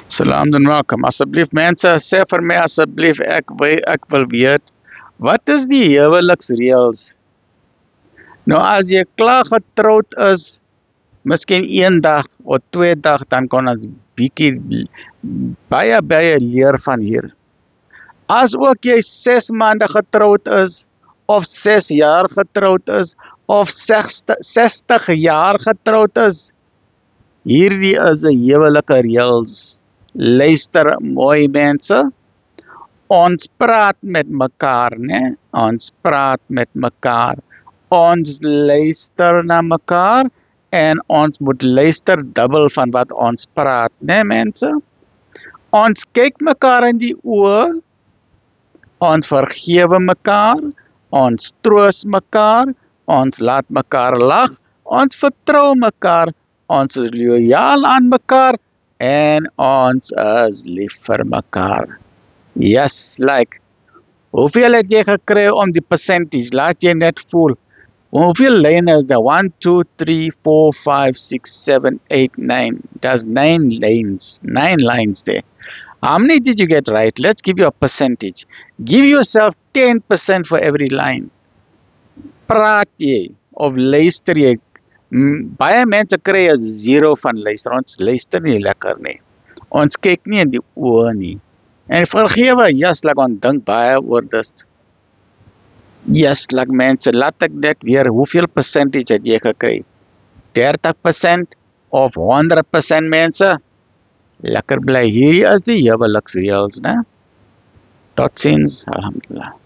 Salam en welkom. Asseblief mense, sê vir my asseblief ek wil weet wat is die huweliksreëls? Nou as jy klaar getroud is, miskien een dag of 2 dag, dan kan ons bietjie baie leer van hier. As ook jy 6 maande getroud is of 6 jaar getroud is of 60 jaar getroud is, hierdie is 'n huwelike reëls. Luister mooi mense, ons praat met mekaar, né? Ons praat met mekaar. Ons luister na mekaar en ons moet luister dubbel van wat ons praat, né mense? Ons kyk mekaar in die oë, ons vergewe mekaar, ons troos mekaar, ons laat mekaar lag, ons vertrou mekaar, ons is loyaal aan mekaar en ons is lief vir mekaar. Yes, like, hoeveel het jy gekry om die percentage? Laat jy net voel. Hoeveel lyne is daar? 1, 2, 3, 4, 5, 6, 7, 8, 9. There's 9 lanes. 9 lines there. How many did you get right? Let's give you a percentage. Give yourself 10% for every line. Praat jy of luister jy? Baie mense kry 'n 0 van luister. Ons luister nie lekker nie. Ons kyk nie in die oë nie. En vergewe, yes, like ons dink baie oor dit. Yes, like mense, laat ek net weer, hoeveel percentage het jy gekry? 30% of 100% mense? Lekker bly, hierdie is die huweliksreëls, né? Totsiens, alhamdulillah.